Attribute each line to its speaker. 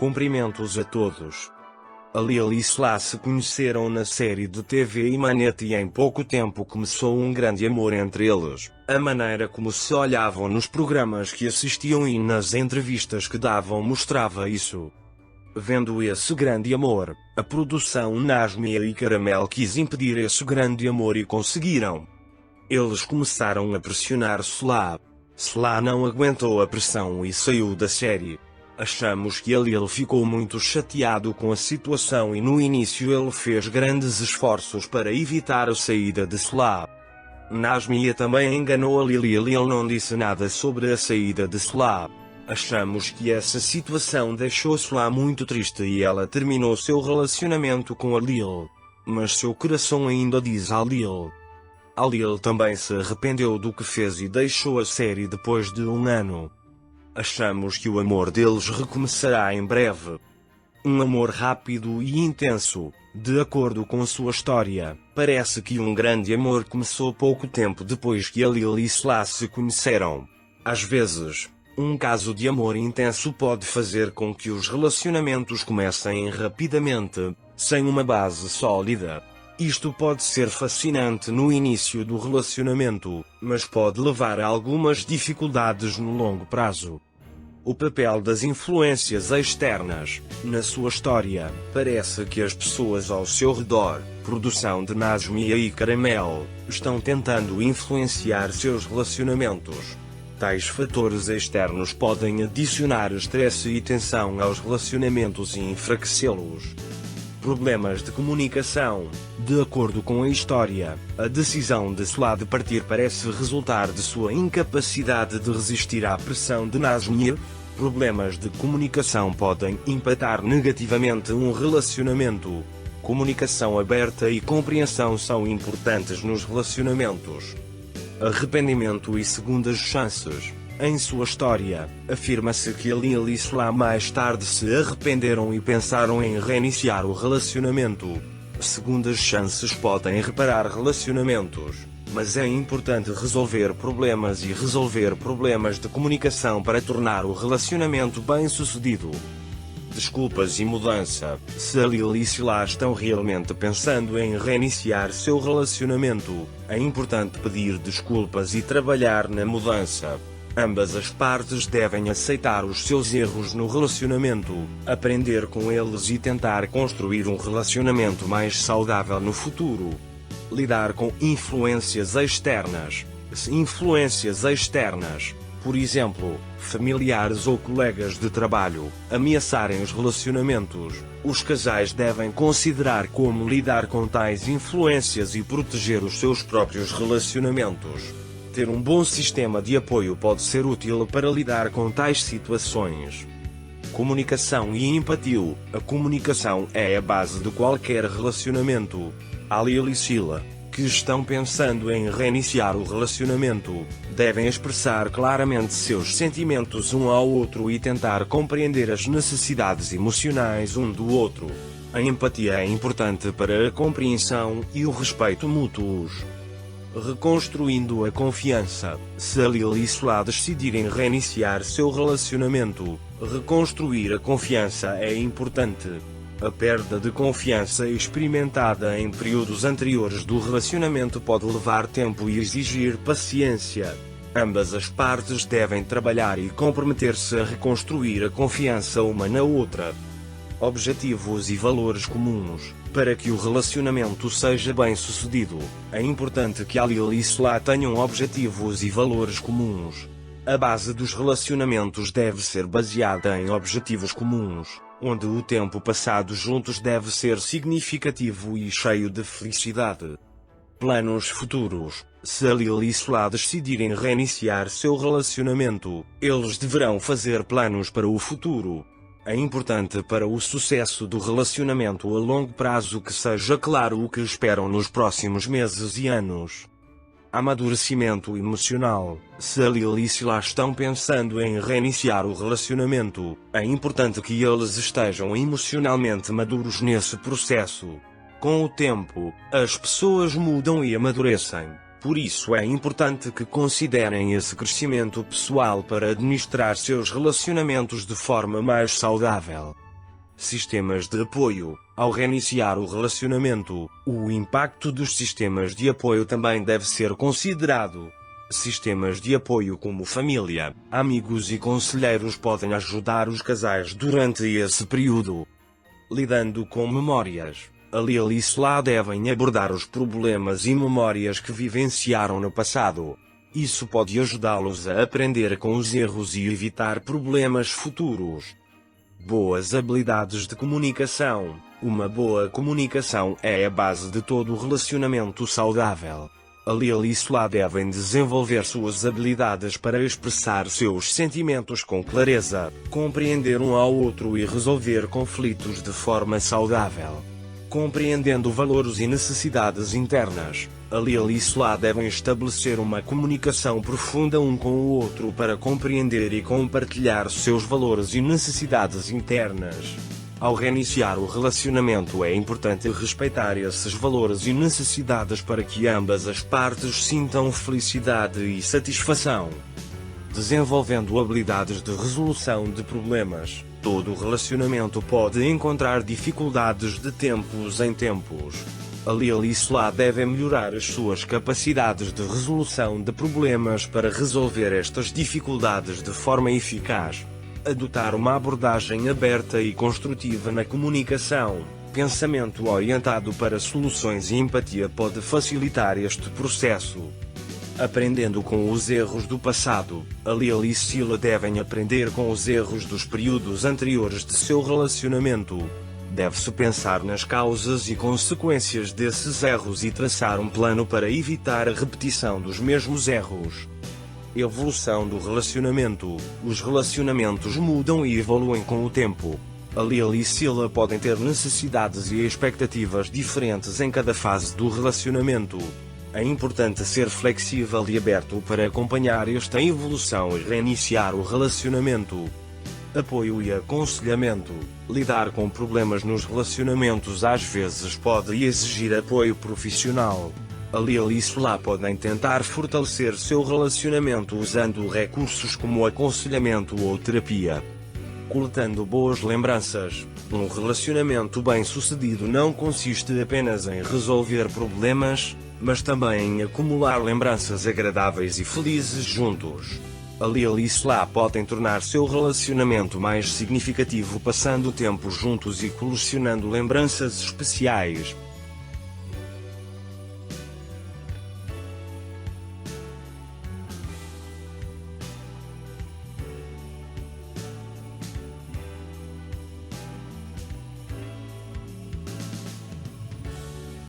Speaker 1: Cumprimentos a todos. A Lil e Sla se conheceram na série de TV Imanete e em pouco tempo começou um grande amor entre eles. A maneira como se olhavam nos programas que assistiam e nas entrevistas que davam mostrava isso. Vendo esse grande amor, a produção Nasmia e Caramel quis impedir esse grande amor e conseguiram. Eles começaram a pressionar Sla. Sla não aguentou a pressão e saiu da série. Achamos que ele ficou muito chateado com a situação e no início ele fez grandes esforços para evitar a saída de Sla. Nasmia também enganou a Lil e a Lil não disse nada sobre a saída de Sla. Achamos que essa situação deixou Sla muito triste e ela terminou seu relacionamento com a Lil. Mas seu coração ainda diz a Lil. A Lil também se arrependeu do que fez e deixou a série depois de um ano. Achamos que o amor deles recomeçará em breve. Um amor rápido e intenso, de acordo com sua história. Parece que um grande amor começou pouco tempo depois que a Lil e Sla se conheceram. Às vezes, um caso de amor intenso pode fazer com que os relacionamentos comecem rapidamente, sem uma base sólida. Isto pode ser fascinante no início do relacionamento, mas pode levar a algumas dificuldades no longo prazo. O papel das influências externas, na sua história, parece que as pessoas ao seu redor, produção de Nasmia e Caramel, estão tentando influenciar seus relacionamentos. Tais fatores externos podem adicionar estresse e tensão aos relacionamentos e enfraquecê-los. Problemas de comunicação. De acordo com a história, a decisão de Sla de partir parece resultar de sua incapacidade de resistir à pressão de Nasmia. Problemas de comunicação podem impactar negativamente um relacionamento. Comunicação aberta e compreensão são importantes nos relacionamentos. Arrependimento e segundas chances. Em sua história, afirma-se que a Lil e Sla mais tarde se arrependeram e pensaram em reiniciar o relacionamento. Segundas chances podem reparar relacionamentos, mas é importante resolver problemas e resolver problemas de comunicação para tornar o relacionamento bem-sucedido. Desculpas e mudança. Se a Lil e Sla estão realmente pensando em reiniciar seu relacionamento, é importante pedir desculpas e trabalhar na mudança. Ambas as partes devem aceitar os seus erros no relacionamento, aprender com eles e tentar construir um relacionamento mais saudável no futuro. Lidar com influências externas. Se influências externas, por exemplo, familiares ou colegas de trabalho, ameaçarem os relacionamentos, os casais devem considerar como lidar com tais influências e proteger os seus próprios relacionamentos. Ter um bom sistema de apoio pode ser útil para lidar com tais situações. Comunicação e empatia. A comunicação é a base de qualquer relacionamento. A Lil e Sla, que estão pensando em reiniciar o relacionamento, devem expressar claramente seus sentimentos um ao outro e tentar compreender as necessidades emocionais um do outro. A empatia é importante para a compreensão e o respeito mútuos. Reconstruindo a confiança. Se a Lil e Sla decidirem reiniciar seu relacionamento, reconstruir a confiança é importante. A perda de confiança experimentada em períodos anteriores do relacionamento pode levar tempo e exigir paciência. Ambas as partes devem trabalhar e comprometer-se a reconstruir a confiança uma na outra. Objetivos e valores comuns. Para que o relacionamento seja bem-sucedido, é importante que a Lil e Sla tenham objetivos e valores comuns. A base dos relacionamentos deve ser baseada em objetivos comuns, onde o tempo passado juntos deve ser significativo e cheio de felicidade. Planos futuros. Se a Lil e Sla decidirem reiniciar seu relacionamento, eles deverão fazer planos para o futuro. É importante para o sucesso do relacionamento a longo prazo que seja claro o que esperam nos próximos meses e anos. Amadurecimento emocional. Se a Lil e Sla estão pensando em reiniciar o relacionamento, é importante que eles estejam emocionalmente maduros nesse processo. Com o tempo, as pessoas mudam e amadurecem. Por isso é importante que considerem esse crescimento pessoal para administrar seus relacionamentos de forma mais saudável. Sistemas de apoio. Ao reiniciar o relacionamento, o impacto dos sistemas de apoio também deve ser considerado. Sistemas de apoio como família, amigos e conselheiros podem ajudar os casais durante esse período. Lidando com memórias. Ali e lá devem abordar os problemas e memórias que vivenciaram no passado. Isso pode ajudá-los a aprender com os erros e evitar problemas futuros. Boas habilidades de comunicação. Uma boa comunicação é a base de todo relacionamento saudável. Ali e lá devem desenvolver suas habilidades para expressar seus sentimentos com clareza, compreender um ao outro e resolver conflitos de forma saudável. Compreendendo valores e necessidades internas, ali e lá devem estabelecer uma comunicação profunda um com o outro para compreender e compartilhar seus valores e necessidades internas. Ao reiniciar o relacionamento é importante respeitar esses valores e necessidades para que ambas as partes sintam felicidade e satisfação. Desenvolvendo habilidades de resolução de problemas. Todo relacionamento pode encontrar dificuldades de tempos em tempos. Ali e lá devem melhorar as suas capacidades de resolução de problemas para resolver estas dificuldades de forma eficaz. Adotar uma abordagem aberta e construtiva na comunicação. Pensamento orientado para soluções e empatia pode facilitar este processo. Aprendendo com os erros do passado. Ali e Sila devem aprender com os erros dos períodos anteriores de seu relacionamento. Deve-se pensar nas causas e consequências desses erros e traçar um plano para evitar a repetição dos mesmos erros. Evolução do relacionamento. Os relacionamentos mudam e evoluem com o tempo. Ali e Sila podem ter necessidades e expectativas diferentes em cada fase do relacionamento. É importante ser flexível e aberto para acompanhar esta evolução e reiniciar o relacionamento. Apoio e aconselhamento. Lidar com problemas nos relacionamentos às vezes pode exigir apoio profissional. Ali e lá podem tentar fortalecer seu relacionamento usando recursos como aconselhamento ou terapia. Coletando boas lembranças. Um relacionamento bem-sucedido não consiste apenas em resolver problemas, mas também em acumular lembranças agradáveis e felizes juntos. Ali e lá podem tornar seu relacionamento mais significativo passando tempo juntos e colecionando lembranças especiais.